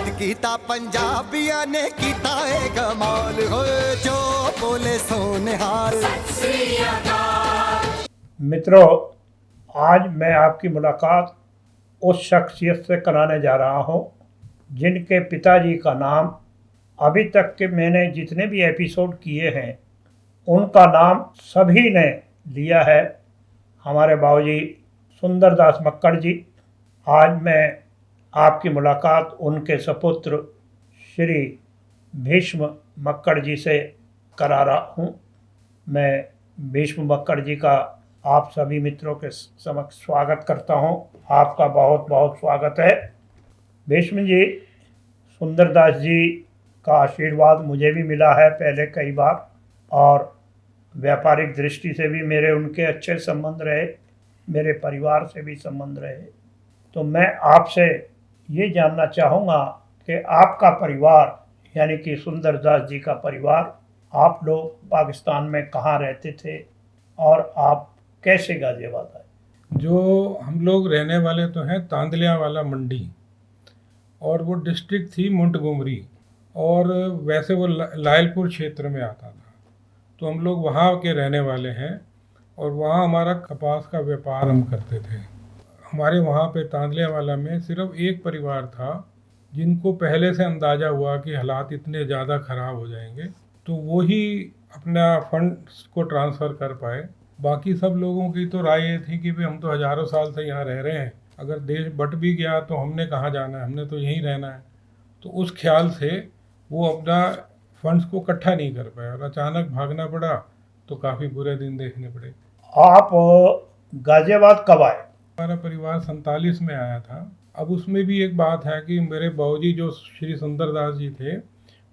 आजाद कीता पंजाबिया ने कीता है कमाल हो जो बोले सोनिहाल। मित्रों, आज मैं आपकी मुलाकात उस शख्सियत से कराने जा रहा हूं जिनके पिताजी का नाम अभी तक के मैंने जितने भी एपिसोड किए हैं उनका नाम सभी ने लिया है, हमारे बाबूजी सुंदरदास मक्कड़ जी। आज मैं आपकी मुलाकात उनके सपुत्र श्री भीष्म मक्कड़ जी से करा रहा हूँ। मैं भीष्म मक्कड़ जी का आप सभी मित्रों के समक्ष स्वागत करता हूँ। आपका बहुत बहुत स्वागत है। भीष्म जी, सुंदरदास जी का आशीर्वाद मुझे भी मिला है पहले कई बार, और व्यापारिक दृष्टि से भी मेरे उनके अच्छे संबंध रहे, मेरे परिवार से भी संबंध रहे। तो मैं आपसे ये जानना चाहूँगा कि आपका परिवार यानी कि सुंदरदास जी का परिवार, आप लोग पाकिस्तान में कहाँ रहते थे और आप कैसे गाजियाबाद आए? जो हम लोग रहने वाले तो हैं तांदलिया वाला मंडी, और वो डिस्ट्रिक्ट थी मुंटगुमरी, और वैसे वो लायलपुर क्षेत्र में आता था। तो हम लोग वहाँ के रहने वाले हैं और वहाँ हमारा कपास का व्यापार हम करते थे। हमारे वहाँ पे तांदलिया वाला में सिर्फ एक परिवार था जिनको पहले से अंदाज़ा हुआ कि हालात इतने ज़्यादा ख़राब हो जाएंगे, तो वो ही अपना फंड्स को ट्रांसफ़र कर पाए। बाकी सब लोगों की तो राय ये थी कि भाई हम तो हज़ारों साल से यहाँ रह रहे हैं, अगर देश बट भी गया तो हमने कहाँ जाना है, हमने तो यहीं रहना है। तो उस ख्याल से वो अपना फंड्स को इकट्ठा नहीं कर पाया और अचानक भागना पड़ा, तो काफ़ी बुरे दिन देखने पड़े। आप गाजियाबाद कब आए? हमारा परिवार 47 में आया था। अब उसमें भी एक बात है कि मेरे बाबूजी जो श्री सुंदरदास जी थे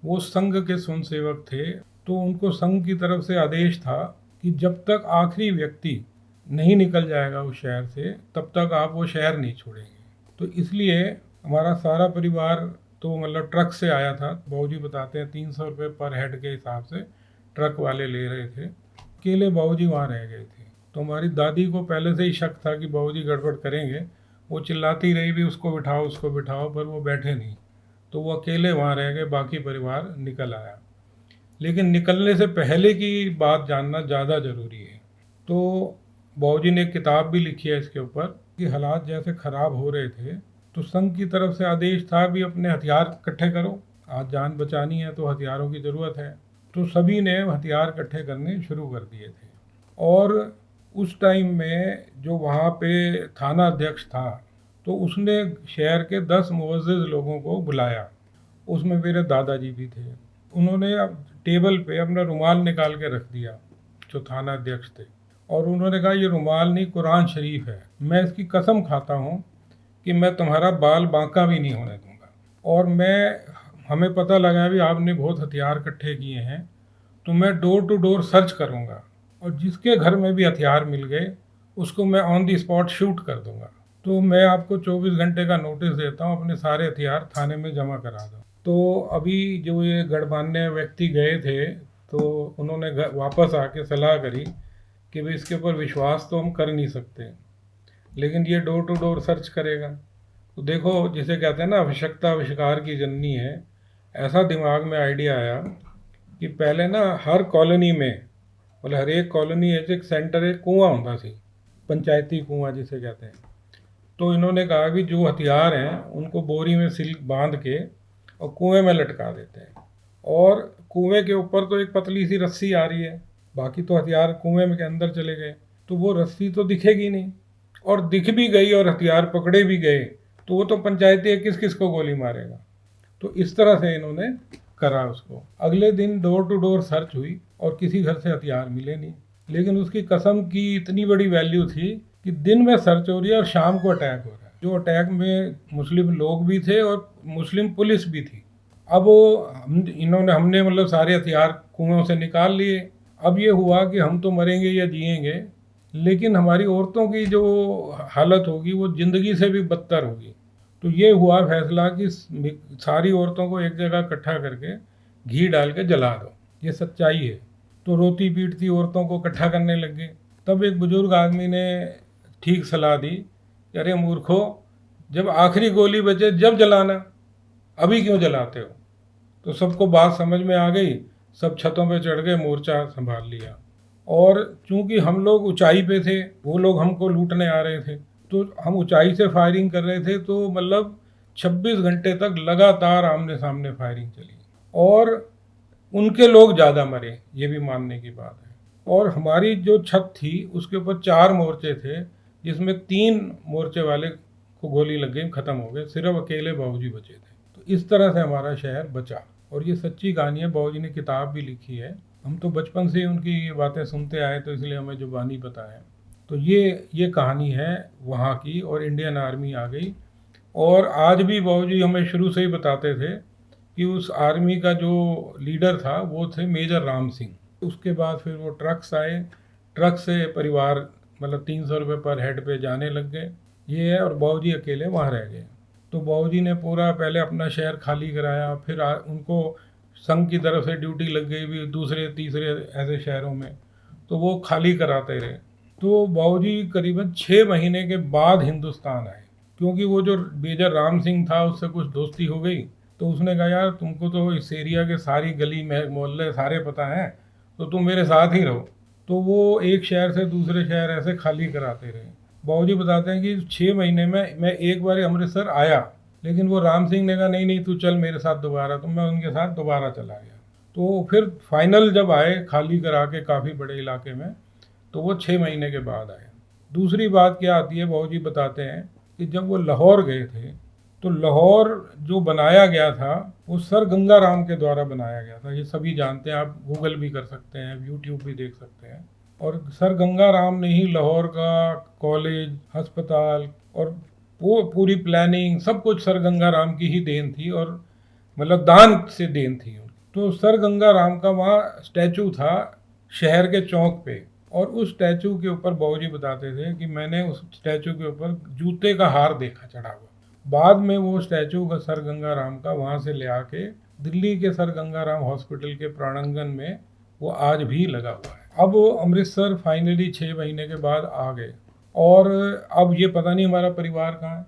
वो संघ के स्वयंसेवक थे, तो उनको संघ की तरफ से आदेश था कि जब तक आखिरी व्यक्ति नहीं निकल जाएगा उस शहर से तब तक आप वो शहर नहीं छोड़ेंगे। तो इसलिए हमारा सारा परिवार तो मतलब ट्रक से आया था। बाबूजी बताते हैं 300 रुपये पर हेड के हिसाब से ट्रक वाले ले रहे थे। अकेले बाबूजी वहाँ रह गए थे। तो हमारी दादी को पहले से ही शक था कि बाबूजी गड़बड़ करेंगे। वो चिल्लाती रही भी उसको बिठाओ, पर वो बैठे नहीं। तो वो अकेले वहाँ रह गए, बाकी परिवार निकल आया। लेकिन निकलने से पहले की बात जानना ज़्यादा ज़रूरी है। तो बाबूजी ने एक किताब भी लिखी है इसके ऊपर कि हालात जैसे ख़राब हो रहे थे तो संघ की तरफ से आदेश था भी अपने हथियार इकट्ठे करो, आज जान बचानी है तो हथियारों की ज़रूरत है। तो सभी ने हथियार इकट्ठे करने शुरू कर दिए थे। और उस टाइम में जो वहाँ पे थाना अध्यक्ष था तो उसने शहर के 10 मुअज़्ज़िज़ लोगों को बुलाया। उसमें मेरे दादाजी भी थे। उन्होंने टेबल पे अपना रुमाल निकाल के रख दिया जो थाना अध्यक्ष थे, और उन्होंने कहा ये रुमाल नहीं, कुरान शरीफ है। मैं इसकी कसम खाता हूँ कि मैं तुम्हारा बाल बांका भी नहीं होने दूंगा। और हमें पता लगा भी आपने बहुत हथियार इकट्ठे किए हैं, तो मैं डोर टू डोर सर्च करूंगा और जिसके घर में भी हथियार मिल गए उसको मैं ऑन दी स्पॉट शूट कर दूंगा। तो मैं आपको 24 घंटे का नोटिस देता हूँ, अपने सारे हथियार थाने में जमा करा दो। तो अभी जो ये गणमान्य व्यक्ति गए थे तो उन्होंने वापस आके सलाह करी कि भाई इसके ऊपर विश्वास तो हम कर नहीं सकते, लेकिन ये डोर टू डोर सर्च करेगा। तो देखो, जिसे कहते हैं ना आवश्यकता आविष्कार की जननी है, ऐसा दिमाग में आइडिया आया कि पहले ना हर कॉलोनी में, मतलब हर एक कॉलोनी एक सेंटर एक कुआं होता सी, पंचायती कुआं जिसे कहते हैं। तो इन्होंने कहा कि जो हथियार हैं उनको बोरी में सिल बांध के और कुएं में लटका देते हैं, और कुएं के ऊपर तो एक पतली सी रस्सी आ रही है, बाकी तो हथियार कुएं में के अंदर चले गए, तो वो रस्सी तो दिखेगी नहीं, और दिख भी गई और हथियार पकड़े भी गए तो वो तो पंचायती किस किस को गोली मारेगा। तो इस तरह से इन्होंने करा उसको। अगले दिन डोर टू डोर सर्च हुई और किसी घर से हथियार मिले नहीं, लेकिन उसकी कसम की इतनी बड़ी वैल्यू थी कि दिन में सर्च हो रही है और शाम को अटैक हो रहा है। जो अटैक में मुस्लिम लोग भी थे और मुस्लिम पुलिस भी थी। अब हमने मतलब सारे हथियार कुएं से निकाल लिए। अब ये हुआ कि हम तो मरेंगे या जिएंगे, लेकिन हमारी औरतों की जो हालत होगी वो ज़िंदगी से भी बदतर होगी। तो ये हुआ फैसला कि सारी औरतों को एक जगह इकट्ठा करके घी डाल के जला दो, ये सच्चाई है। तो रोती पीटती औरतों को इकट्ठा करने लग गए। तब एक बुजुर्ग आदमी ने ठीक सलाह दी कि अरे मूर्खो, जब आखिरी गोली बचे जब जलाना, अभी क्यों जलाते हो? तो सबको बात समझ में आ गई, सब छतों पे चढ़ गए, मोर्चा संभाल लिया। और चूंकि हम लोग ऊंचाई पे थे, वो लोग हमको लूटने आ रहे थे, तो हम ऊंचाई से फायरिंग कर रहे थे, तो मतलब 26 घंटे तक लगातार आमने सामने फायरिंग चली और उनके लोग ज़्यादा मरे, ये भी मानने की बात है। और हमारी जो छत थी उसके ऊपर 4 मोर्चे थे, जिसमें 3 मोर्चे वाले को गोली लग गई, ख़त्म हो गए, सिर्फ अकेले बाबूजी बचे थे। तो इस तरह से हमारा शहर बचा, और ये सच्ची कहानी है। बाबूजी ने किताब भी लिखी है, हम तो बचपन से ही उनकी ये बातें सुनते आए, तो इसलिए हमें जुबानी पता है। तो ये कहानी है वहाँ की, और इंडियन आर्मी आ गई। और आज भी बाबूजी हमें शुरू से ही बताते थे कि उस आर्मी का जो लीडर था वो थे मेजर राम सिंह। उसके बाद फिर वो ट्रक्स आए, ट्रक से परिवार मतलब 300 रुपये पर हेड पे जाने लग गए, ये है। और बाबूजी अकेले वहाँ रह गए। तो बाबूजी ने पूरा पहले अपना शहर खाली कराया, फिर उनको संघ की तरफ से ड्यूटी लग गई भी दूसरे तीसरे ऐसे शहरों में, तो वो खाली कराते रहे। तो बाबूजी करीबन 6 महीने के बाद हिंदुस्तान आए, क्योंकि वो जो मेजर राम सिंह था उससे कुछ दोस्ती हो गई। तो उसने कहा यार तुमको तो इस एरिया के सारी गली मोहल्ले सारे पता हैं, तो तुम मेरे साथ ही रहो। तो वो एक शहर से दूसरे शहर ऐसे खाली कराते रहे। बाबूजी बताते हैं कि 6 महीने में मैं एक बार अमृतसर आया, लेकिन वो राम सिंह ने कहा नहीं नहीं तू चल मेरे साथ दोबारा, तो मैं उनके साथ दोबारा चला गया। तो फिर फाइनल जब आए खाली करा के काफ़ी बड़े इलाके में, तो वो 6 महीने के बाद आए। दूसरी बात क्या आती है, बाबूजी बताते हैं कि जब वो लाहौर गए थे, तो लाहौर जो बनाया गया था वो सर गंगा राम के द्वारा बनाया गया था। ये सभी जानते हैं, आप गूगल भी कर सकते हैं, यूट्यूब भी देख सकते हैं। और सर गंगा राम ने ही लाहौर का कॉलेज, अस्पताल और वो पूरी प्लानिंग सब कुछ सर गंगा राम की ही देन थी, और मतलब दान से देन थी। तो सर गंगा राम का वहाँ स्टैचू था शहर के चौक पे, और उस स्टैचू के ऊपर बाबूजी बताते थे कि मैंने उस स्टैचू के ऊपर जूते का हार देखा चढ़ा हुआ। बाद में वो स्टैचू का सर गंगा राम का वहाँ से ले आके दिल्ली के सर गंगा राम हॉस्पिटल के प्रांगण में वो आज भी लगा हुआ है। अब अमृतसर फाइनली 6 महीने के बाद आ गए, और अब ये पता नहीं हमारा परिवार कहाँ है,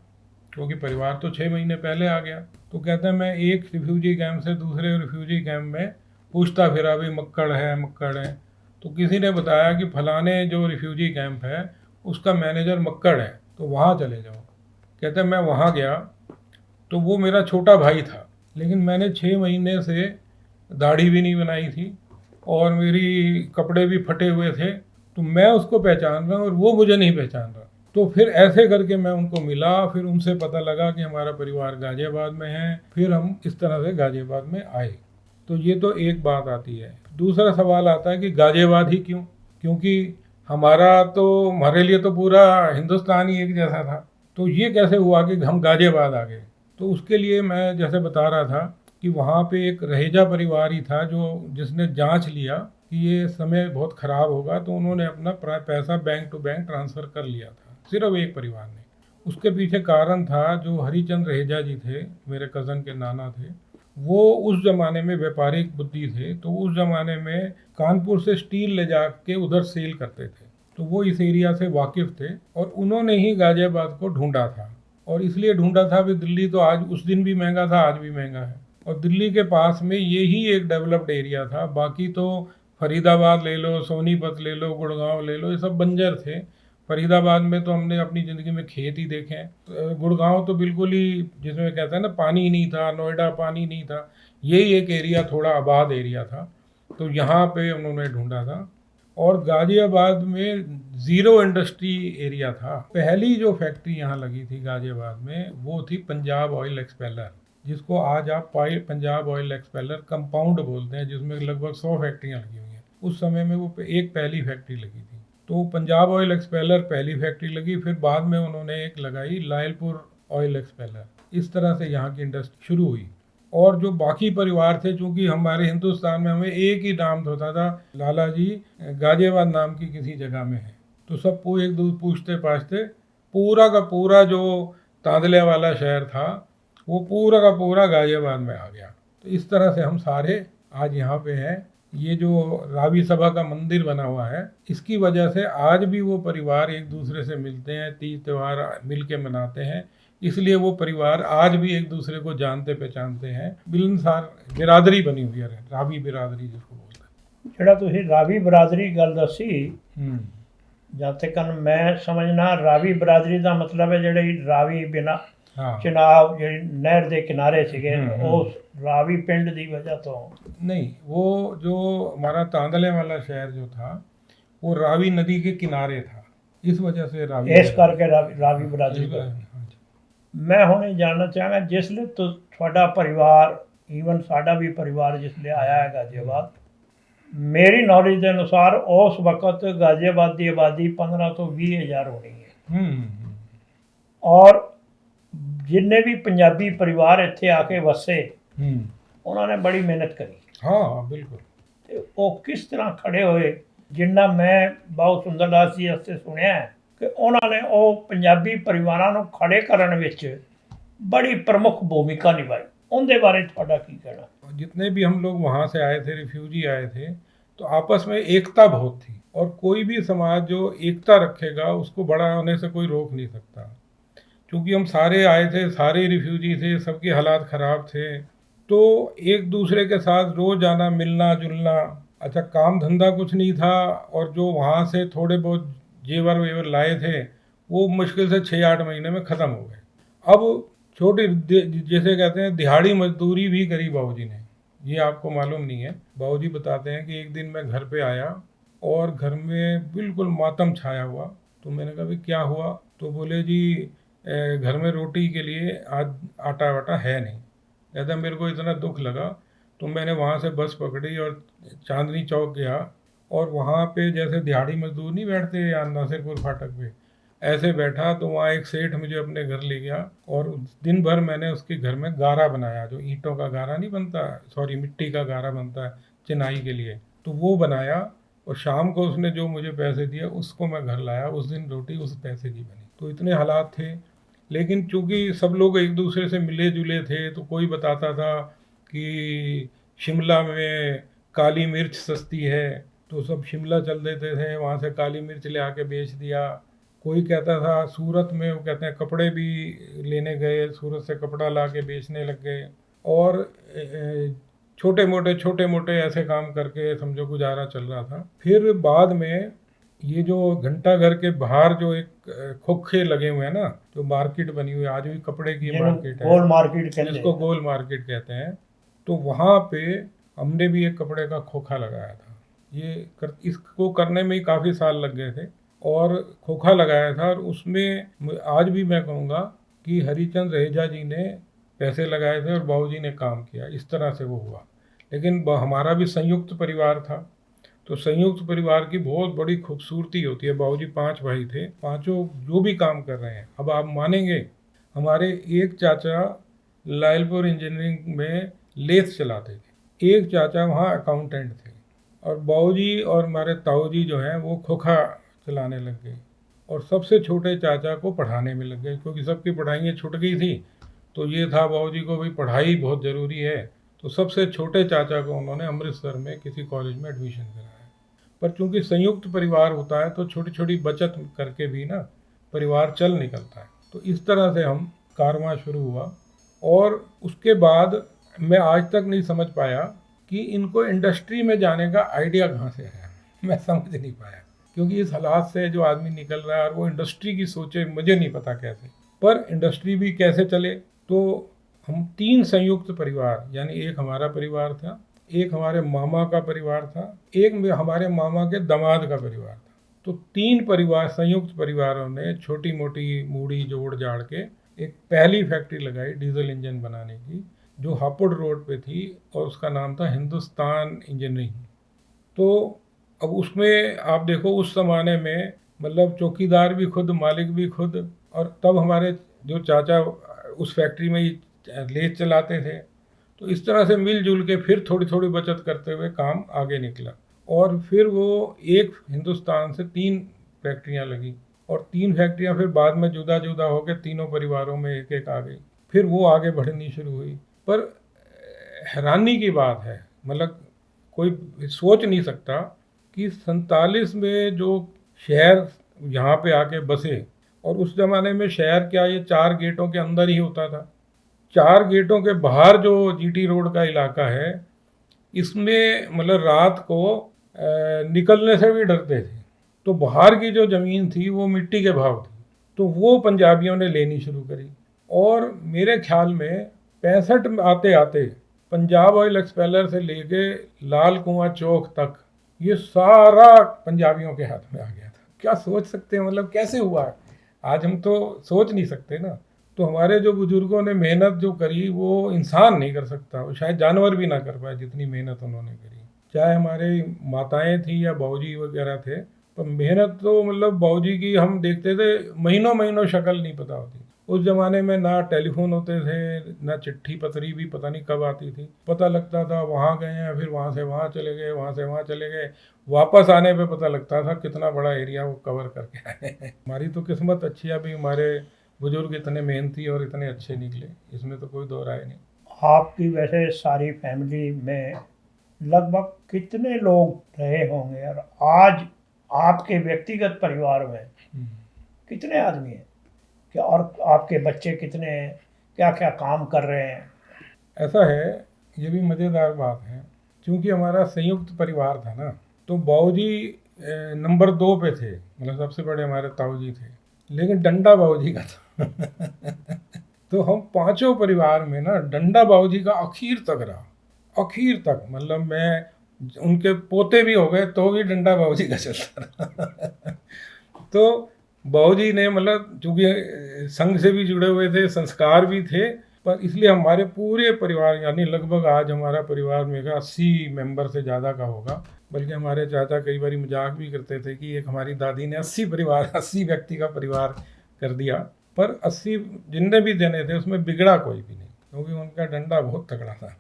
क्योंकि परिवार तो 6 महीने पहले आ गया। तो कहते हैं मैं एक रिफ्यूजी कैंप से दूसरे रिफ्यूजी कैंप में पूछता फिरा भी मक्कड़ है। तो किसी ने बताया कि फलाने जो रिफ्यूजी कैंप है उसका मैनेजर मक्कड़ है, तो वहाँ चले जाओ। कहते हैं मैं वहाँ गया, तो वो मेरा छोटा भाई था, लेकिन मैंने 6 महीने से दाढ़ी भी नहीं बनाई थी और मेरी कपड़े भी फटे हुए थे, तो मैं उसको पहचान रहा और वो मुझे नहीं पहचान रहा। तो फिर ऐसे करके मैं उनको मिला, फिर उनसे पता लगा कि हमारा परिवार गाजियाबाद में है, फिर हम इस तरह से गाजियाबाद में आए। तो ये तो एक बात आती है। दूसरा सवाल आता है कि गाजियाबाद ही क्यों? क्योंकि हमारे लिए तो पूरा हिंदुस्तान ही एक जैसा था, तो ये कैसे हुआ कि हम गाजियाबाद आ गए? तो उसके लिए मैं जैसे बता रहा था कि वहाँ पे एक रहेजा परिवार ही था जिसने जांच लिया कि ये समय बहुत ख़राब होगा, तो उन्होंने अपना पैसा बैंक टू बैंक ट्रांसफ़र कर लिया था, सिर्फ एक परिवार ने। उसके पीछे कारण था, जो हरिचंद रहेजा जी थे, मेरे कज़न के नाना थे, वो उस ज़माने में व्यापारिक बुद्धि थे, तो उस ज़माने में कानपुर से स्टील ले जा के उधर सेल करते थे, तो वो इस एरिया से वाकिफ़ थे, और उन्होंने ही गाजियाबाद को ढूंढा था। और इसलिए ढूंढा था कि दिल्ली तो आज उस दिन भी महंगा था, आज भी महंगा है, और दिल्ली के पास में ये ही एक डेवलप्ड एरिया था। बाकी तो फरीदाबाद ले लो, सोनीपत ले लो, गुड़गांव ले लो, ये सब बंजर थे। फरीदाबाद में तो हमने अपनी ज़िंदगी में खेत ही देखे हैं। गुड़गांव तो बिल्कुल ही, जिसमें कहते हैं ना पानी नहीं था, नोएडा पानी नहीं था, यही एक एरिया थोड़ा आबाद एरिया था, तो यहाँ पे उन्होंने ढूंढा था। और गाजियाबाद में ज़ीरो इंडस्ट्री एरिया था। पहली जो फैक्ट्री यहाँ लगी थी गाजियाबाद में वो थी पंजाब ऑयल एक्सपेलर, जिसको आज आप पंजाब ऑयल एक्सपेलर कंपाउंड बोलते हैं, जिसमें लगभग 100 फैक्ट्रियाँ लगी हुई हैं। उस समय में वो एक पहली फैक्ट्री लगी थी, तो पंजाब ऑयल एक्सपेलर पहली फैक्ट्री लगी। फिर बाद में उन्होंने एक लगाई लायलपुर ऑयल एक्सपेलर। इस तरह से यहाँ की इंडस्ट्री शुरू हुई। और जो बाकी परिवार थे, चूँकि हमारे हिंदुस्तान में हमें एक ही नाम होता था, लाला जी गाजियाबाद नाम की किसी जगह में है, तो सब एक दूसरे पूछते पाछते पूरा का पूरा जो तांदले वाला शहर था वो पूरा का पूरा गाजियाबाद में आ गया। तो इस तरह से हम सारे आज यहाँ पे हैं। ये जो रावी सभा का मंदिर बना हुआ है, इसकी वजह से आज भी वो परिवार एक दूसरे से मिलते हैं, तीज त्यौहार मिल के मनाते हैं। इसलिए वो परिवार आज भी एक दूसरे को जानते पहचानते हैं। मिलनसार बिरादरी बनी हुई है, रावी बिरादरी जिसको बोलते हैं। ਜਿਹੜਾ ਤੁਸੀਂ ਰਾਵੀ ਬਰਾਦਰੀ ਗੱਲ ਦੱਸੀ, हम्म, ਜਦ ਤੱਕ ਮੈਂ ਸਮਝਣਾ ਰਾਵੀ ਬਰਾਦਰੀ ਦਾ ਮਤਲਬ ਹੈ ਜਿਹੜੇ ਰਾਵੀ ਬਿਨਾ हाँ ਚਨਾਬ ਜਿਹੜੀ ਨਹਿਰ ਦੇ ਕਿਨਾਰੇ ਸੀਗੇ, ਹੂੰ। ਉਸ ਰਾਵੀ ਪਿੰਡ ਦੀ ਵਜ੍ਹਾ ਤੋਂ नहीं, वो जो हमारा तांदले वाला शहर जो था वो रावी नदी के किनारे था, इस वजह से रावी ਇਸ ਕਰਕੇ ਰਾਵੀ ਬਰਾਦਰੀ हाँ ਬਣੀ। जी। ਮੈਂ ਹੁਣ ਇਹ ਜਾਣਨਾ ਚਾਹਾਂਗਾ ਜਿਸਲੇ ਤੁਹਾਡਾ ਪਰਿਵਾਰ, ਈਵਨ ਸਾਡਾ ਵੀ ਪਰਿਵਾਰ ਜਿਸਲੇ ਆਇਆ ਹੈ ਗਾਜ਼ੀਆਬਾਦ, ਮੇਰੀ ਨੌਲੇਜ ਦੇ ਅਨੁਸਾਰ ਉਸ ਵਕਤ ਗਾਜ਼ੀਆਬਾਦ ਦੀ ਆਬਾਦੀ 15 ਤੋਂ 20 ਹਜ਼ਾਰ ਹੋਣੀ ਹੈ, ਔਰ ਜਿੰਨੇ ਵੀ ਪੰਜਾਬੀ ਪਰਿਵਾਰ ਇੱਥੇ ਆ ਕੇ ਵਸੇ हम्म, ਉਹਨਾਂ ਨੇ ਬੜੀ ਮਿਹਨਤ ਕਰੀ हाँ बिल्कुल। ਤੇ ਉਹ ਕਿਸ ਤਰ੍ਹਾਂ ਖੜੇ ਹੋਏ। ਜਿੰਨਾ ਮੈਂ ਬਾਉ ਸੁੰਦਰਦਾਸ ਜੀ ਵਾਸਤੇ ਸੁਣਿਆ ਹੈ ਕਿ ਉਹਨਾਂ ਨੇ ਉਹ ਪੰਜਾਬੀ ਪਰਿਵਾਰਾਂ ਨੂੰ ਖੜੇ ਕਰਨ ਵਿੱਚ ਬੜੀ ਪ੍ਰਮੁੱਖ ਭੂਮਿਕਾ ਨਿਭਾਈ। ਉਹਦੇ ਬਾਰੇ ਤੁਹਾਡਾ ਕੀ ਕਹਿਣਾ? जितने भी हम लोग वहाँ से आए थे, रिफ्यूजी आए थे, तो आपस में एकता बहुत थी, और कोई भी समाज जो एकता रखेगा उसको बड़ा होने से कोई रोक नहीं सकता। क्योंकि हम सारे आए थे, सारे रिफ्यूजी थे, सबके हालात ख़राब थे, तो एक दूसरे के साथ रोज़ आना, मिलना जुलना। अच्छा, काम धंधा कुछ नहीं था, और जो वहाँ से थोड़े बहुत जेवर वेवर लाए थे वो मुश्किल से 6-8 महीने में ख़त्म हो गए। अब छोटी जैसे कहते हैं दिहाड़ी मजदूरी भी करी बाबूजी ने, ये आपको मालूम नहीं है। बाबूजी बताते हैं कि एक दिन मैं घर पे आया और घर में बिल्कुल मातम छाया हुआ। तो मैंने कहा भाई क्या हुआ? तो बोले जी घर में रोटी के लिए आज आटा वाटा है नहीं। कहता मेरे को इतना दुख लगा, तो मैंने वहाँ से बस पकड़ी और चांदनी चौक गया, और वहाँ पे जैसे दिहाड़ी मजदूर नहीं बैठते या नासिरपुर फाटक पे, ऐसे बैठा। तो वहाँ एक सेठ मुझे अपने घर ले गया, और दिन भर मैंने उसके घर में गारा बनाया, जो ईंटों का गारा नहीं बनता, सॉरी मिट्टी का गारा बनता है चिनाई के लिए, तो वो बनाया। और शाम को उसने जो मुझे पैसे दिए उसको मैं घर लाया। उस दिन रोटी उस पैसे की बनी। तो इतने हालात थे, लेकिन चूँकि सब लोग एक दूसरे से मिले जुले थे, तो कोई बताता था कि शिमला में काली मिर्च सस्ती है, तो सब शिमला चल देते थे, वहाँ से काली मिर्च ले आके बेच दिया। कोई कहता था सूरत में, वो कहते हैं कपड़े भी लेने गए, सूरत से कपड़ा ला के बेचने लग गए। और छोटे मोटे ऐसे काम करके समझो गुजारा चल रहा था। फिर बाद में ये जो घंटा घर के बाहर जो एक खोखे लगे हुए हैं ना, जो मार्केट बनी हुई है, आज भी कपड़े की मार्केट है, गोल मार्केट जिसको गोल मार्केट कहते हैं, तो वहाँ पे हमने भी एक कपड़े का खोखा लगाया था। इसको करने में ही काफ़ी साल लग गए थे, और खोखा लगाया था। और उसमें आज भी मैं कहूँगा कि हरिचंद रहेजा जी ने पैसे लगाए थे और बाबूजी ने काम किया, इस तरह से वो हुआ। लेकिन हमारा भी संयुक्त परिवार था, तो संयुक्त परिवार की बहुत बड़ी खूबसूरती होती है। बाबूजी 5 भाई थे, पांचों जो भी काम कर रहे हैं। अब आप मानेंगे, हमारे एक चाचा लायलपुर इंजीनियरिंग में लेथ चलाते थे, एक चाचा वहाँ अकाउंटेंट थे, और बाबूजी और हमारे ताऊ जी जो हैं वो खोखा चलाने लग गए, और सबसे छोटे चाचा को पढ़ाने में लग गए, क्योंकि सबकी पढ़ाइयाँ छूट गई थी। तो ये था बाबूजी को भाई पढ़ाई बहुत ज़रूरी है, तो सबसे छोटे चाचा को उन्होंने अमृतसर में किसी कॉलेज में एडमिशन कराया। पर चूंकि संयुक्त परिवार होता है, तो छोटी छोटी बचत करके भी ना परिवार चल निकलता है। तो इस तरह से हम कारवां शुरू हुआ, और उसके बाद मैं आज तक नहीं समझ पाया कि इनको इंडस्ट्री में जाने का आइडिया कहाँ से आया। मैं समझ नहीं पाया, क्योंकि इस हालात से जो आदमी निकल रहा है और वो इंडस्ट्री की सोचे, मुझे नहीं पता कैसे। पर इंडस्ट्री भी कैसे चले, तो हम 3 संयुक्त परिवार, यानी एक हमारा परिवार था, एक हमारे मामा का परिवार था, एक हमारे मामा के दामाद का परिवार था। तो 3 परिवार, संयुक्त परिवारों ने छोटी मोटी मूड़ी जोड़ जाड़ के एक पहली फैक्ट्री लगाई डीजल इंजन बनाने की, जो हापुड़ रोड पे थी, और उसका नाम था हिंदुस्तान इंजीनियरिंग। तो अब उसमें आप देखो, उस ज़माने में मतलब चौकीदार भी खुद, मालिक भी खुद, और तब हमारे जो चाचा उस फैक्ट्री में ही लेथ चलाते थे। तो इस तरह से मिलजुल के फिर थोड़ी थोड़ी बचत करते हुए काम आगे निकला, और फिर वो एक हिंदुस्तान से 3 फैक्ट्रियाँ लगी, और 3 फैक्ट्रियाँ फिर बाद में जुदा जुदा होकर तीनों परिवारों में एक एक आ गई। फिर वो आगे बढ़नी शुरू हुई। पर हैरानी की बात है, मतलब कोई सोच नहीं सकता कि 47 में जो शहर यहाँ पे आके बसे, और उस ज़माने में शहर क्या, ये 4 गेटों के अंदर ही होता था। 4 गेटों के बाहर जो जीटी रोड का इलाका है, इसमें मतलब रात को निकलने से भी डरते थे। तो बाहर की जो ज़मीन थी वो मिट्टी के भाव थी, तो वो पंजाबियों ने लेनी शुरू करी। और मेरे ख्याल में 65 में आते आते पंजाब ऑयल एक्सपेलर से लेके लाल कुआं चौक तक ये सारा पंजाबियों के हाथ में आ गया था। क्या सोच सकते हैं, मतलब कैसे हुआ? आज हम तो सोच नहीं सकते ना। तो हमारे जो बुजुर्गों ने मेहनत जो करी वो इंसान नहीं कर सकता, वो शायद जानवर भी ना कर पाए जितनी मेहनत उन्होंने करी। चाहे हमारी माताएं थी या बाऊजी वगैरह थे, पर मेहनत तो मतलब बाऊजी की हम देखते थे, महीनों महीनों शक्ल नहीं पता होती। उस ज़माने में ना टेलीफोन होते थे, ना चिट्ठी पत्री भी पता नहीं कब आती थी। पता लगता था वहाँ गए हैं, फिर वहाँ से वहाँ चले गए, वहाँ से वहाँ चले गए, वापस आने पे पता लगता था कितना बड़ा एरिया वो कवर करके आए हैं। हमारी तो किस्मत अच्छी है, अभी हमारे बुजुर्ग इतने मेहनती और इतने अच्छे निकले, इसमें तो कोई दो राय नहीं। आपकी वैसे सारी फैमिली में लगभग कितने लोग रहे होंगे, और आज आपके व्यक्तिगत परिवार में कितने आदमी हैं क्या, और आपके बच्चे कितने हैं, क्या क्या काम कर रहे हैं? ऐसा है, ये भी मज़ेदार बात है, क्योंकि हमारा संयुक्त परिवार था ना, तो बाऊजी नंबर 2 पे थे, मतलब सबसे बड़े हमारे ताऊजी थे, लेकिन डंडा बाऊजी का था। तो हम पांचों परिवार में ना डंडा बाऊजी का आखिर तक रहा, आखिर तक। मतलब मैं, उनके पोते भी हो गए तो भी डंडा बाऊजी का चलता रहा। तो बाऊजी ने मतलब चूँकि संघ से भी जुड़े हुए थे, संस्कार भी थे, पर इसलिए हमारे पूरे परिवार, यानी लगभग आज हमारा परिवार में 80 मेंबर से ज़्यादा का होगा। बल्कि हमारे चाचा कई बार मजाक भी करते थे कि एक हमारी दादी ने 80 व्यक्ति का परिवार कर दिया, पर 80 जितने भी जने थे उसमें बिगड़ा कोई भी नहीं, क्योंकि उनका डंडा बहुत तगड़ा था।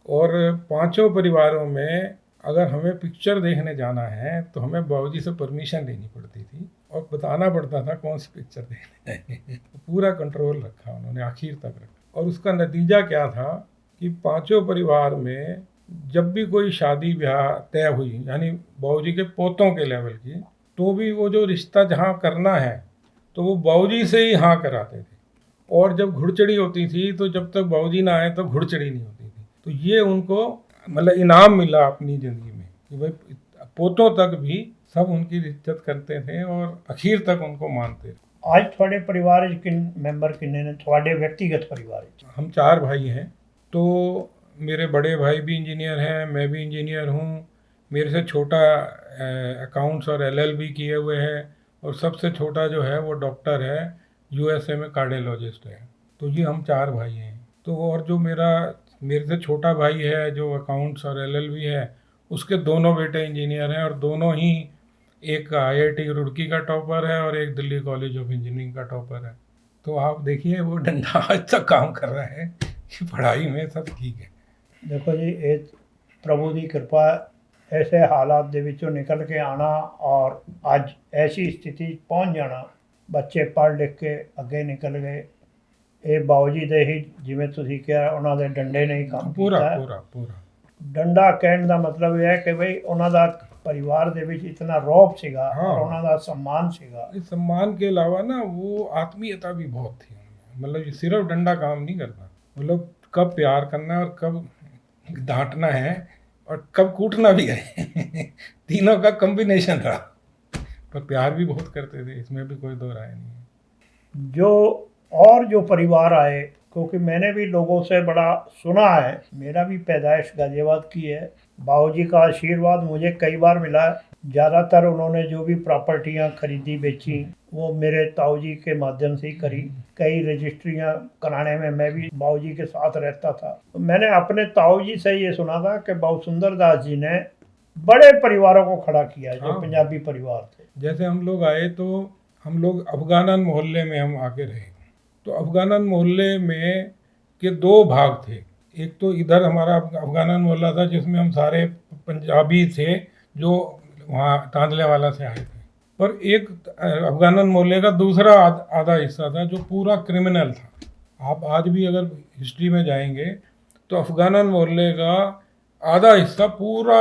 और पांचों परिवारों में अगर हमें पिक्चर देखने जाना है तो हमें बाबूजी से परमिशन लेनी पड़ती थी और बताना पड़ता था कौन सी पिक्चर देखने जाएंगे। पूरा कंट्रोल रखा उन्होंने, आखिर तक रखा। और उसका नतीजा क्या था कि पांचों परिवार में जब भी कोई शादी ब्याह तय हुई, यानी बाबूजी के पोतों के लेवल की, तो भी वो जो रिश्ता जहाँ करना है तो वो बाबूजी से ही हाँ कराते थे। और जब घुड़चड़ी होती थी तो जब तक बाबूजी ना आए तो घुड़चड़ी नहीं होती थी। तो ये उनको मतलब इनाम मिला अपनी ज़िंदगी में कि भाई पोतों तक भी सब उनकी इज्जत करते थे और आखिर तक उनको मानते थे। आज थोड़े परिवार किन मेंबर किन्ने ने, थोड़े व्यक्तिगत परिवार? हम 4 भाई हैं। तो मेरे बड़े भाई भी इंजीनियर हैं, मैं भी इंजीनियर हूँ, मेरे से छोटा अकाउंट्स और LLB किए हुए है, और सबसे छोटा जो है वो डॉक्टर है, USA में कार्डियोलॉजिस्ट है। तो ये हम 4 भाई हैं। तो और जो मेरे से छोटा भाई है जो अकाउंट्स और LLB है, उसके दोनों बेटे इंजीनियर हैं, और दोनों ही, एक IIT रुड़की का टॉपर है और एक दिल्ली कॉलेज ऑफ इंजीनियरिंग का टॉपर है। तो आप देखिए वो डंडा आज तक काम कर रहा है कि पढ़ाई में सब ठीक है। देखो जी, एक प्रभु की कृपा, ऐसे हालात ਦੇ ਵਿੱਚੋਂ निकल के आना और ਅੱਜ ऐसी स्थिति पहुंच जाना, ਬੱਚੇ पढ़ लिख के ਅੱਗੇ ਨਿਕਲ ਗਏ, ਇਹ ਬਾਊਜੀ ਦੇ ਹੀ, ਜਿਵੇਂ ਤੁਸੀਂ ਕਿਹਾ, ਉਹਨਾਂ ਦੇ ਡੰਡੇ ਨੇ ਹੀ ਕੰਮ ਪੂਰਾ ਡੰਡਾ ਕਹਿਣ ਦਾ ਮਤਲਬ ਇਹ ਹੈ ਕਿ ਬਈ ਉਹਨਾਂ ਦਾ परिवार ਦੇ ਵਿੱਚ इतना रौब ਸੀਗਾ और ਉਹਨਾਂ ਦਾ सम्मान ਸੀਗਾ। इस सम्मान के अलावा ना वो आत्मीयता भी बहुत थी उनमें। मतलब ये सिर्फ डंडा काम नहीं करता, मतलब कब प्यार करना है और कब डांटना है और कब कूटना भी है। तीनों का कॉम्बिनेशन रहा, पर प्यार भी बहुत करते थे, इसमें भी कोई दो राय नहीं है। जो परिवार आए, क्योंकि मैंने भी लोगों से बड़ा सुना है, मेरा भी पैदाइश गाजियाबाद की है, बाबूजी का आशीर्वाद मुझे कई बार मिला है। ज़्यादातर उन्होंने जो भी प्रॉपर्टियां खरीदी बेची वो मेरे ताऊजी के माध्यम से ही करी। कई रजिस्ट्रियां कराने में मैं भी बाबूजी के साथ रहता था। तो मैंने अपने ताऊजी से ये सुना था कि बाबू सुंदर दास जी ने बड़े परिवारों को खड़ा किया, जो पंजाबी परिवार थे। जैसे हम लोग आए तो हम लोग अफगानन मोहल्ले में हम आके रहे। तो अफगानन मोहल्ले में के 2 भाग थे। एक तो इधर हमारा अफगानन मोहल्ला था जिसमें हम सारे पंजाबी थे जो वहाँ तांदलेवाला से आए थे, पर एक अफगानन मोहल्ले का दूसरा आधा हिस्सा था जो पूरा क्रिमिनल था। आप आज भी अगर हिस्ट्री में जाएंगे तो अफगानन मोहल्ले का आधा हिस्सा पूरा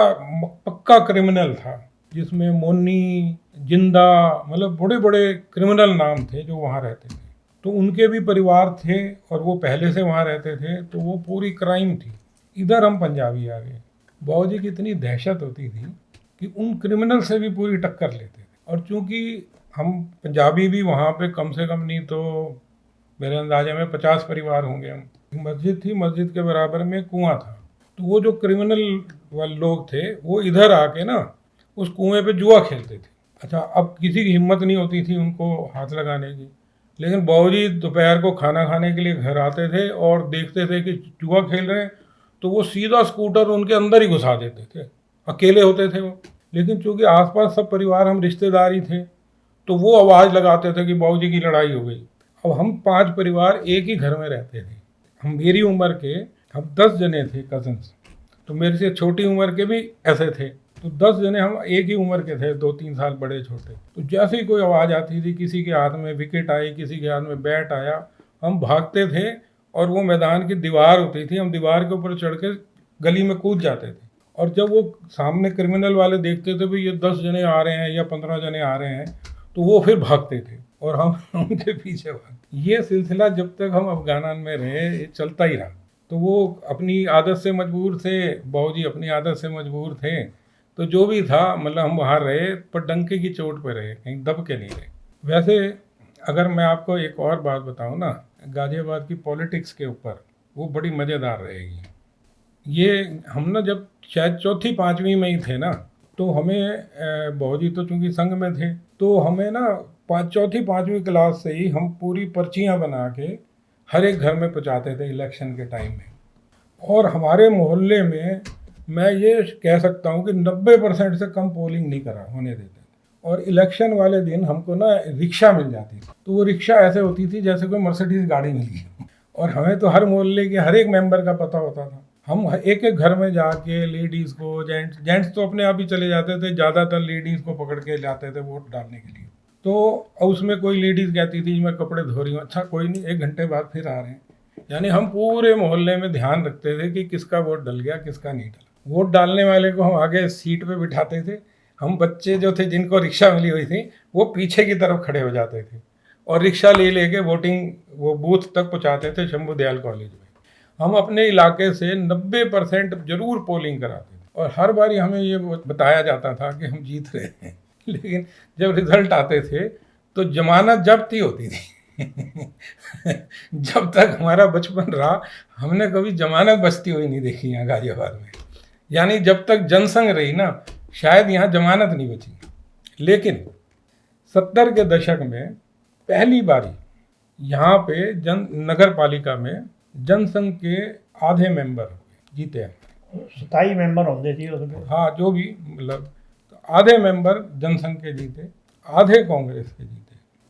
पक्का क्रिमिनल था, जिसमें मोन्नी, जिंदा, मतलब बड़े बड़े क्रिमिनल नाम थे जो वहाँ रहते थे। तो उनके भी परिवार थे और वो पहले से वहाँ रहते थे, तो वो पूरी क्राइम थी। इधर हम पंजाबी आ गए। बाबूजी की इतनी दहशत होती थी कि उन क्रिमिनल से भी पूरी टक्कर लेते थे। और चूंकि हम पंजाबी भी वहाँ पे कम से कम नहीं तो मेरे अंदाजे में 50 परिवार होंगे हम। मस्जिद थी, मस्जिद के बराबर में कुआं था। तो वो जो क्रिमिनल वाले लोग थे वो इधर आके ना उस कुएं पे जुआ खेलते थे। अच्छा, अब किसी की हिम्मत नहीं होती थी उनको हाथ लगाने की, लेकिन बाबूजी दोपहर को खाना खाने के लिए घर आते थे और देखते थे कि जुआ खेल रहे हैं, तो वो सीधा स्कूटर उनके अंदर ही घुसा देते थे। अकेले होते थे वो, लेकिन चूंकि आसपास सब परिवार हम रिश्तेदार ही थे, तो वो आवाज़ लगाते थे कि बाबूजी की लड़ाई हो गई। अब हम 5 परिवार एक ही घर में रहते थे। हम मेरी उम्र के हम 10 जने थे कजन्स, तो मेरे से छोटी उम्र के भी ऐसे थे। तो 10 जने हम एक ही उम्र के थे, 2-3 साल बड़े छोटे। तो जैसे ही कोई आवाज़ आती थी, किसी के हाथ में विकेट आई, किसी के हाथ में बैट आया, हम भागते थे और वो मैदान की दीवार होती थी, हम दीवार के ऊपर चढ़ के गली में कूद जाते थे। और जब वो सामने क्रिमिनल वाले देखते थे भाई ये 10 जने आ रहे हैं या 15 जने आ रहे हैं, तो वो फिर भागते थे और हम उनके पीछे भागते। ये सिलसिला जब तक हम अफगान में रहे ये चलता ही रहा। तो वो अपनी आदत से मजबूर थे, बाबूजी अपनी आदत से मजबूर थे। तो जो भी था, मतलब हम वहाँ रहे पर डंके की चोट पे रहे, कहीं दब के नहीं रहे। वैसे अगर मैं आपको एक और बात बताऊँ ना, गाज़ियाबाद की पॉलिटिक्स के ऊपर, वो बड़ी मज़ेदार रहेगी। ये हम ना जब शायद 4वीं-5वीं में ही थे ना, तो हमें बाबूजी तो चूँकि संघ में थे, तो हमें ना 4वीं-5वीं क्लास से ही हम पूरी पर्चियाँ बना के हर एक घर में पहुँचाते थे इलेक्शन के टाइम में। और हमारे मोहल्ले में मैं ये कह सकता हूँ कि 90% से कम पोलिंग नहीं करा होने देते। और इलेक्शन वाले दिन हमको ना रिक्शा मिल जाती थी, तो वो रिक्शा ऐसे होती थी जैसे कोई मर्सिडीज गाड़ी मिली। और हमें तो हर मोहल्ले के हर एक मेंबर का पता होता था। हम एक एक घर में जाके लेडीज़ को, जेंट्स तो अपने आप ही चले जाते थे, ज़्यादातर लेडीज़ को पकड़ के जाते थे वोट डालने के लिए। तो उसमें कोई लेडीज़ कहती थी मैं कपड़े धो रही हूँ, अच्छा कोई नहीं 1 घंटे बाद फिर आ रहे हैं। यानी हम पूरे मोहल्ले में ध्यान रखते थे कि किसका वोट डल गया, किसका नहीं डला। वोट डालने वाले को हम आगे सीट पे बिठाते थे, हम बच्चे जो थे जिनको रिक्शा मिली हुई थी वो पीछे की तरफ खड़े हो जाते थे और रिक्शा ले लेके वोटिंग वो बूथ तक पहुँचाते थे शंभू दयाल कॉलेज में। हम अपने इलाके से 90% जरूर पोलिंग कराते थे और हर बारी हमें ये बताया जाता था कि हम जीत रहे हैं। लेकिन जब रिजल्ट आते थे तो जमानत जब्ती होती थी। जब तक हमारा बचपन रहा हमने कभी जमानत बचती हुई नहीं देखी यहाँ गाजियाबाद में। यानी जब तक जनसंघ रही ना, शायद यहाँ जमानत नहीं बची। लेकिन 70 के दशक में पहली बारी यहाँ पे नगर पालिका में जनसंघ के आधे मेंबर जीते हैं। 27 मेंबर होंगे थी उसमें। हाँ, जो भी मतलब तो आधे मेंबर जनसंघ के जीते, आधे कांग्रेस के जीते।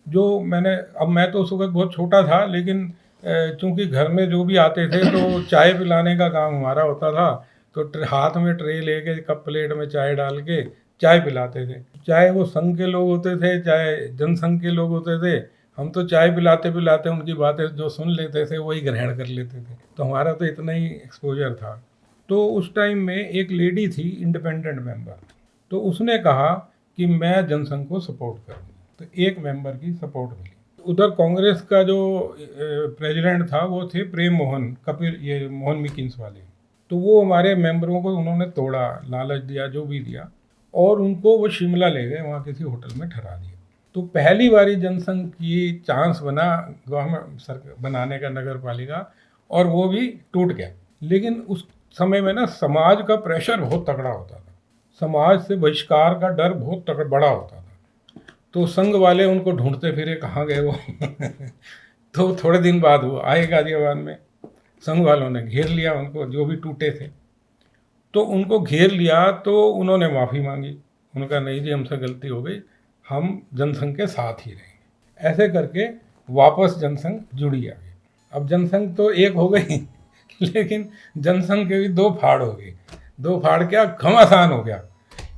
जो मैं तो उस वक्त बहुत छोटा था, लेकिन चूंकि घर में जो भी आते थे तो चाय पिलाने का काम हमारा होता था। तो हाथ में ट्रे लेके कप प्लेट में चाय डाल के चाय पिलाते थे। चाहे वो संघ के लोग होते थे चाहे जनसंघ के लोग होते थे, हम तो चाय पिलाते पिलाते उनकी बातें जो सुन लेते थे वही ग्रहण कर लेते थे। तो हमारा तो इतना ही एक्सपोजर था। तो उस टाइम में एक लेडी थी इंडिपेंडेंट मेंबर, तो उसने कहा कि मैं जनसंघ को सपोर्ट करूँगी, तो एक मेंबर की सपोर्ट मिली। उधर कांग्रेस का जो प्रेसिडेंट था वो थे प्रेम मोहन कपिल, ये मोहन मिकिन्स वाले। तो वो हमारे मेंबरों को उन्होंने तोड़ा, लालच दिया, जो भी दिया, और उनको वो शिमला ले गए, वहाँ किसी होटल में ठहरा दिया। तो पहली बारी जनसंघ की चांस बना गवर्नमेंट सरकार बनाने का, नगर पालिका, और वो भी टूट गया। लेकिन उस समय में ना समाज का प्रेशर बहुत तगड़ा होता था, समाज से बहिष्कार का डर बहुत बड़ा होता था। तो संघ वाले उनको ढूंढते फिरे कहाँ गए वो। तो थोड़े दिन बाद वो आए गाजियाबाद में, संघ वालों ने घेर लिया उनको, जो भी टूटे थे। तो उनको घेर लिया तो उन्होंने माफ़ी मांगी, उनका नहीं जी हमसे गलती हो गई, हम जनसंघ के साथ ही रहेंगे। ऐसे करके वापस जनसंघ जुड़ी आ गई। अब जनसंघ तो एक हो गई, लेकिन जनसंघ के भी 2 फाड़ हो गए। 2 फाड़ क्या, घमासान हो गया।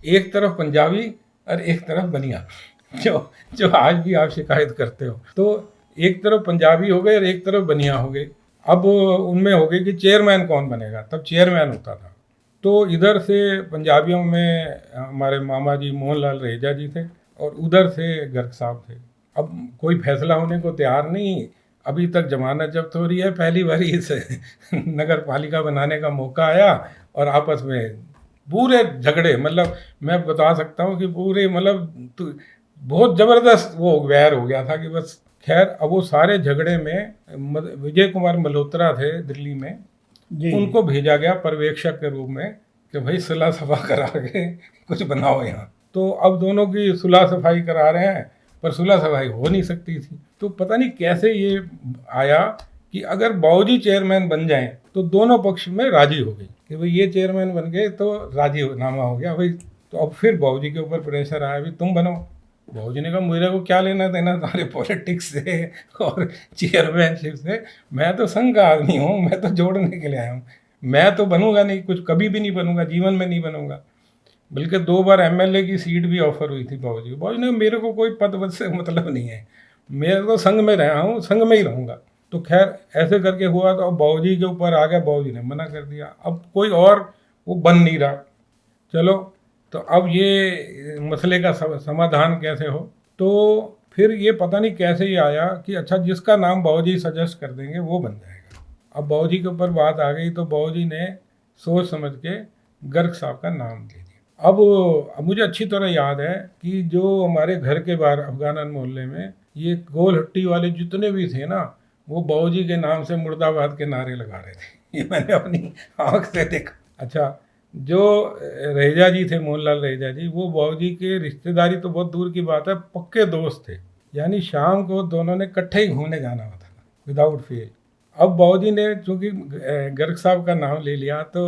एक तरफ पंजाबी और एक तरफ बनिया, जो आज भी आप शिकायत करते हो। तो एक तरफ पंजाबी हो गए और एक तरफ बनिया हो गए। अब उनमें हो गई कि चेयरमैन कौन बनेगा, तब चेयरमैन होता था। तो इधर से पंजाबियों में हमारे मामा जी मोहनलाल रहेजा जी थे और उधर से गर्ग साहब थे। अब कोई फैसला होने को तैयार नहीं, अभी तक जमानत जब्त हो रही है, पहली बार इस नगर पालिका बनाने का मौका आया और आपस में पूरे झगड़े, मतलब मैं बता सकता हूँ कि पूरे मतलब बहुत ज़बरदस्त वो वैर हो गया था कि बस। खैर अब वो सारे झगड़े में विजय कुमार मल्होत्रा थे दिल्ली में, उनको भेजा गया पर्यवेक्षक के रूप में कि भाई सुलह सफा करा के कुछ बनाओ यहाँ। तो अब दोनों की सुलह सफाई करा रहे हैं, पर सुलह सफाई हो नहीं सकती थी। तो पता नहीं कैसे ये आया कि अगर बाबूजी चेयरमैन बन जाएं तो दोनों पक्ष में राजी हो गई कि भाई ये चेयरमैन बन गए तो राजीनामा हो गया भाई। तो अब फिर बाबूजी के ऊपर प्रेशर आया भी तुम बनो। बाबूजी ने कहा मेरे को क्या लेना देना तुम्हारे पॉलिटिक्स से और चेयरमैनशिप से, मैं तो संघ का आदमी हूँ, मैं तो जोड़ने के लिए आया हूँ, मैं तो बनूंगा नहीं, कुछ कभी भी नहीं बनूंगा, जीवन में नहीं बनूंगा। बल्कि 2 बार एमएलए की सीट भी ऑफर हुई थी बाबूजी को। बाबूजी ने मेरे को कोई पद वद से मतलब नहीं है, मैं तो संघ में रहा हूँ, संघ में ही रहूँगा। तो खैर ऐसे करके हुआ तो अब बाबूजी के ऊपर आ गया, बाबूजी ने मना कर दिया, अब कोई और वो बन नहीं रहा। चलो तो अब ये मसले का समाधान कैसे हो, तो फिर ये पता नहीं कैसे ही आया कि अच्छा जिसका नाम बाबूजी सजेस्ट कर देंगे वो बन जाएगा। अब बाबूजी के ऊपर बात आ गई तो बाबूजी ने सोच समझ के गर्ग साहब का नाम दे दिया। अब मुझे अच्छी तरह याद है कि जो हमारे घर के बाहर अफगानन मोहल्ले में ये गोल हट्टी वाले जितने भी थे ना, वो बाबूजी के नाम से मुर्दाबाद के नारे लगा रहे थे। ये मैंने अपनी आँख से देखा। अच्छा, जो रहेजा जी थे, मोहनलाल रहेजा जी, वो बाबूजी के रिश्तेदारी तो बहुत दूर की बात है, पक्के दोस्त थे। यानी शाम को दोनों ने इकट्ठे ही घूमने जाना होता था विदाउट फेल। अब बाबूजी ने चूंकि गर्ग साहब का नाम ले लिया तो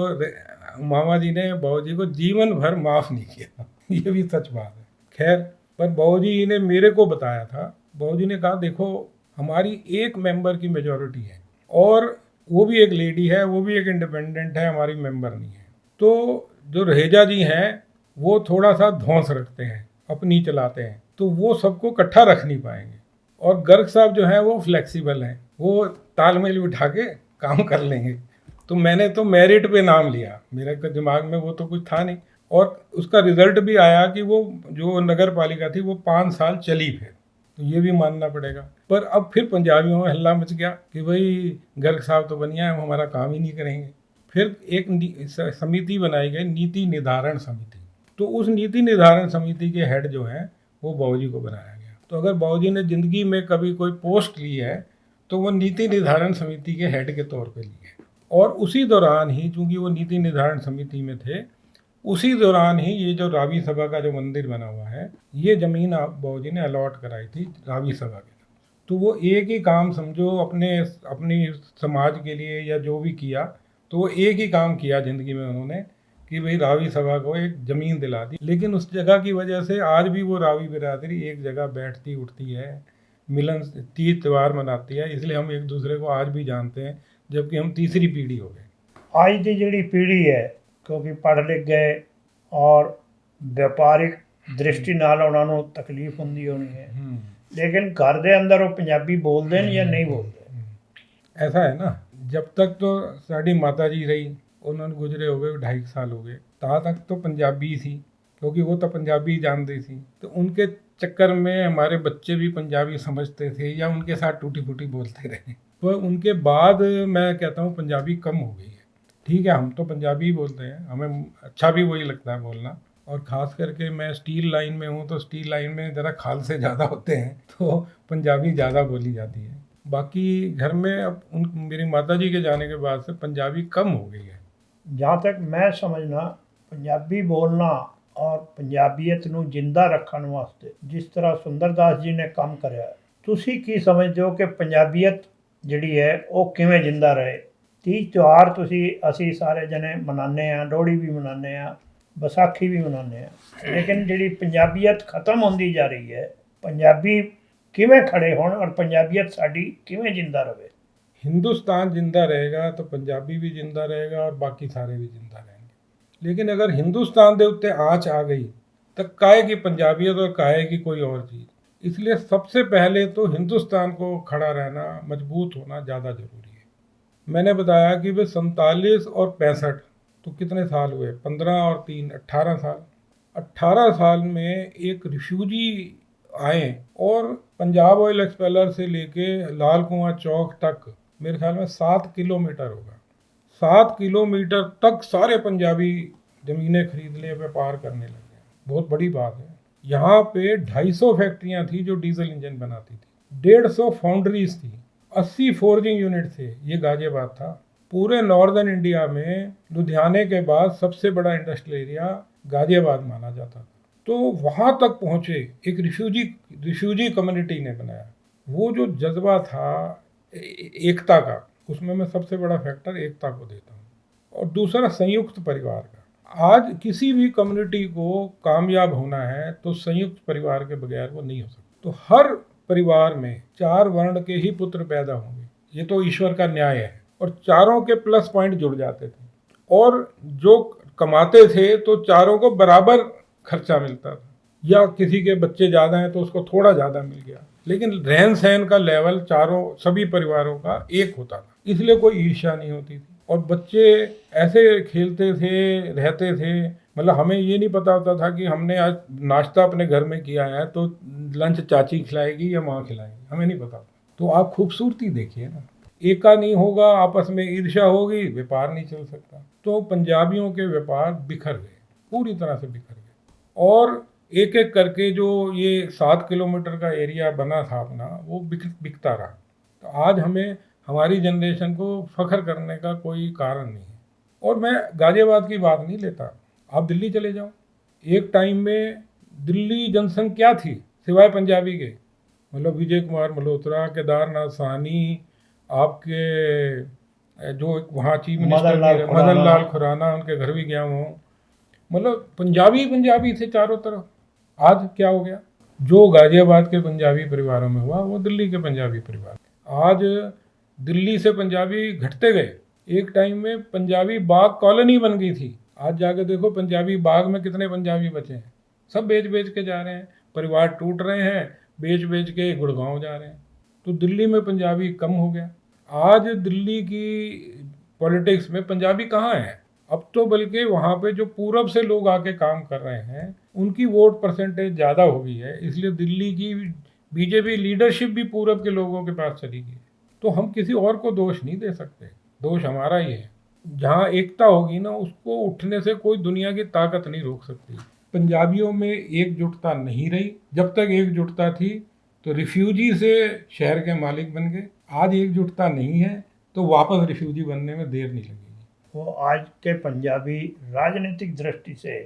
मामा जी ने बाबूजी को जीवन भर माफ़ नहीं किया। ये भी सच बात है। खैर पर बाबूजी ने मेरे को बताया था, बाबूजी ने कहा देखो हमारी एक मेंबर की मेजॉरिटी है और वो भी एक लेडी है, वो भी एक इंडिपेंडेंट है, हमारी मेंबर नहीं है। तो जो रहेजा जी हैं वो थोड़ा सा धौंस रखते हैं, अपनी चलाते हैं, तो वो सबको इकट्ठा रख नहीं पाएंगे। और गर्ग साहब जो हैं वो फ्लेक्सिबल हैं, वो तालमेल बिठा के काम कर लेंगे। तो मैंने तो मेरिट पे नाम लिया, मेरे दिमाग में वो तो कुछ था नहीं, और उसका रिजल्ट भी आया कि वो जो नगर पालिका थी वो 5 साल चली फिर, तो ये भी मानना पड़ेगा। पर अब फिर पंजाबियों में हल्ला मच गया कि भाई गर्ग साहब तो बनिया है, वो हमारा काम ही नहीं करेंगे। फिर एक समिति बनाई गई, नीति निर्धारण समिति। तो उस नीति निर्धारण समिति के हेड जो हैं वो बाबूजी को बनाया गया। तो अगर बाबूजी ने ज़िंदगी में कभी कोई पोस्ट ली है तो वो नीति निर्धारण समिति के हेड के तौर पे ली है। और उसी दौरान ही, चूँकि वो नीति निर्धारण समिति में थे, उसी दौरान ही ये जो रावी सभा का जो मंदिर बना हुआ है, ये ज़मीन बाबूजी ने अलॉट कराई थी रावी सभा के। तो वो एक ही काम समझो अपनी समाज के लिए या जो भी किया, तो वो एक ही काम किया ज़िंदगी में उन्होंने कि भाई रावी सभा को एक ज़मीन दिला दी। लेकिन उस जगह की वजह से आज भी वो रावी बिरादरी एक जगह बैठती उठती है, मिलन तीज त्यौहार मनाती है, इसलिए हम एक दूसरे को आज भी जानते हैं, जबकि हम तीसरी पीढ़ी हो गए। आज की जी पीढ़ी है क्योंकि पढ़ लिख गए और व्यापारिक दृष्टि नाल उन्होंने तकलीफ होंगी होनी है, लेकिन घर के अंदर वो पंजाबी बोलते हैं या नहीं बोलते। ऐसा है ना, जब तक तो साड़ी माता जी रही, उन्होंने गुजरे हो गए 2.5 साल हो गए, तहाँ तक तो पंजाबी थी, क्योंकि वो तो पंजाबी जानती थी। तो उनके चक्कर में हमारे बच्चे भी पंजाबी समझते थे या उनके साथ टूटी फूटी बोलते रहे। पर उनके बाद मैं कहता हूँ पंजाबी कम हो गई है। ठीक है, हम तो पंजाबी बोलते हैं, हमें अच्छा भी वही लगता है बोलना, और ख़ास करके मैं स्टील लाइन में हूँ तो स्टील लाइन में ज़रा खालसे ज़्यादा होते हैं तो पंजाबी ज़्यादा बोली जाती है। बाकी घर में अब मेरी माता जी के जाने के बाद से पंजाबी कम हो गई है। जहाँ तक मैं समझना, पंजाबी बोलना और पंजाबीयत नूं जिंदा रखण वास्ते जिस तरह सुंदरदास जी ने काम कराया, तुसी की समझते हो कि पंजाबीयत जिहड़ी है वो किवें जिंदा रहे। तीज त्यौहार असी सारे जने मनाने हैं, लोहड़ी भी मनाने हैं, बैसाखी भी मनाने हैं, लेकिन जिहड़ी पंजाबीयत खत्म होंदी जा रही है, पंजाबी किवें खड़े होण और पंजाबीयत साडी किवें जिंदा रहे। हिंदुस्तान जिंदा रहेगा तो पंजाबी भी जिंदा रहेगा और बाकी सारे भी जिंदा रहेंगे। लेकिन अगर हिंदुस्तान दे उत्ते आँच आ गई तो काहे की पंजाबियत और काहे की कोई और चीज़। इसलिए सबसे पहले तो हिंदुस्तान को खड़ा रहना, मजबूत होना ज़्यादा ज़रूरी है। मैंने बताया कि वे 47 और 65 तो कितने साल हुए, 15 और 3 18 साल। 18 साल में एक रिफ्यूजी आए और पंजाब ऑयल एक्सपेलर से लेके लाल कुआं चौक तक मेरे ख्याल में 7 किलोमीटर होगा, 7 किलोमीटर तक सारे पंजाबी ज़मीनें खरीदने व्यापार करने लगे। बहुत बड़ी बात है। यहाँ पे 250 फैक्ट्रियाँ थी जो डीजल इंजन बनाती थी, 150 फाउंड्रीज थी, 80 फोर्जिंग यूनिट थे। ये गाजियाबाद था। पूरे नॉर्दर्न इंडिया में लुधियाने के बाद सबसे बड़ा इंडस्ट्रियल एरिया गाजियाबाद माना जाता था। तो वहाँ तक पहुँचे एक रिफ्यूजी कम्युनिटी ने बनाया। वो जो जज्बा था एकता का, उसमें मैं सबसे बड़ा फैक्टर एकता को देता हूँ। और दूसरा संयुक्त परिवार का। आज किसी भी कम्युनिटी को कामयाब होना है तो संयुक्त परिवार के बगैर वो नहीं हो सकता। तो हर परिवार में 4 वर्ण के ही पुत्र पैदा होंगे, ये तो ईश्वर का न्याय है। और चारों के प्लस पॉइंट जुड़ जाते थे और जो कमाते थे तो चारों को बराबर खर्चा मिलता था, या किसी के बच्चे ज़्यादा हैं तो उसको थोड़ा ज़्यादा मिल गया, लेकिन रहन सहन का लेवल सभी परिवारों का एक होता था, इसलिए कोई ईर्ष्या नहीं होती थी। और बच्चे ऐसे खेलते थे, रहते थे, मतलब हमें ये नहीं पता होता था कि हमने आज नाश्ता अपने घर में किया है तो लंच चाची खिलाएगी या माँ खिलाएगी, हमें नहीं पता। तो आप खूबसूरती देखिए ना, एका नहीं होगा, आपस में ईर्ष्या होगी, व्यापार नहीं चल सकता। तो पंजाबियों के व्यापार बिखर गए, पूरी तरह से बिखर गए। और एक एक करके जो ये 7 किलोमीटर का एरिया बना था अपना, वो बिकता रहा। तो आज हमें, हमारी जनरेशन को फख्र करने का कोई कारण नहीं है। और मैं गाजियाबाद की बात नहीं लेता, आप दिल्ली चले जाओ। एक टाइम में दिल्ली जनसंख्या थी सिवाय पंजाबी के, मतलब विजय कुमार मल्होत्रा, केदारनाथ साहनी, आपके जो वहाँ चीफ मिनिस्टर मदन लाल खुराना, उनके घर भी गया हूँ, मतलब पंजाबी थे चारों तरफ। आज क्या हो गया? जो गाजियाबाद के पंजाबी परिवारों में हुआ वो दिल्ली के पंजाबी परिवार। आज दिल्ली से पंजाबी घटते गए। एक टाइम में पंजाबी बाग कॉलोनी बन गई थी, आज जाके देखो पंजाबी बाग में कितने पंजाबी बचे हैं। सब बेच के जा रहे हैं, परिवार टूट रहे हैं, बेच के गुड़गांव जा रहे हैं। तो दिल्ली में पंजाबी कम हो गया। आज दिल्ली की पॉलिटिक्स में पंजाबी कहाँ है? अब तो बल्कि वहाँ पे जो पूरब से लोग आके काम कर रहे हैं उनकी वोट परसेंटेज ज़्यादा हो गई है, इसलिए दिल्ली की बीजेपी लीडरशिप भी पूरब के लोगों के पास चली गई। तो हम किसी और को दोष नहीं दे सकते, दोष हमारा ही है। जहाँ एकता होगी ना, उसको उठने से कोई दुनिया की ताकत नहीं रोक सकती। पंजाबियों में एकजुटता नहीं रही। जब तक एकजुटता थी तो रिफ्यूजी से शहर के मालिक बन गए। आज एकजुटता नहीं है तो वापस रिफ्यूजी बनने में देर नहीं लगेगी। वो आज के पंजाबी राजनीतिक दृष्टि से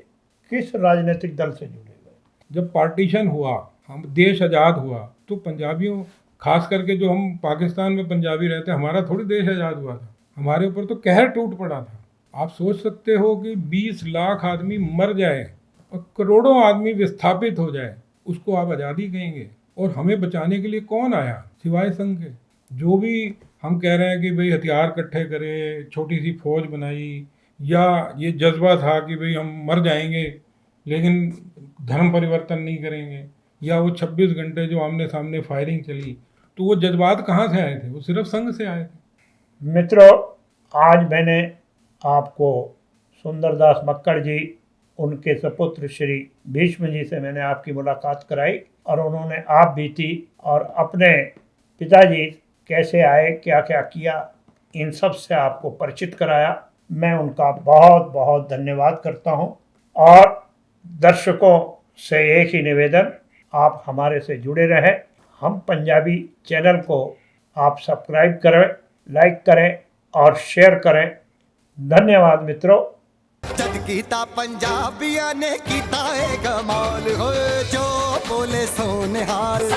किस राजनीतिक दल से जुड़े हुए? जब पार्टीशन हुआ, हम देश आज़ाद हुआ, तो पंजाबियों, खास करके जो हम पाकिस्तान में पंजाबी रहते, हमारा थोड़ी देश आज़ाद हुआ था, हमारे ऊपर तो कहर टूट पड़ा था। आप सोच सकते हो कि 20 लाख आदमी मर जाए और करोड़ों आदमी विस्थापित हो जाए, उसको आप आज़ादी कहेंगे? और हमें बचाने के लिए कौन आया सिवाय संघ के? जो भी हम कह रहे हैं कि भाई हथियार इकट्ठे करें, छोटी सी फौज बनाई, या ये जज्बा था कि भाई हम मर जाएंगे लेकिन धर्म परिवर्तन नहीं करेंगे, या वो 26 घंटे जो आमने सामने फायरिंग चली, तो वो जज्बात कहाँ से आए थे? वो सिर्फ संघ से आए थे। मित्रों, आज मैंने आपको सुंदरदास मक्कड़ जी, उनके सपुत्र श्री भीष्म जी से मैंने आपकी मुलाकात कराई, और उन्होंने आप बीती और अपने पिताजी कैसे आए, क्या क्या किया, इन सब से आपको परिचित कराया। मैं उनका बहुत बहुत धन्यवाद करता हूं। और दर्शकों से एक ही निवेदन, आप हमारे से जुड़े रहें। हम पंजाबी चैनल को आप सब्सक्राइब करें, लाइक करें और शेयर करें। धन्यवाद मित्रों। जद कीता पंजाबिया ने कीता है कमाल, हो जो बोले सोने हाल।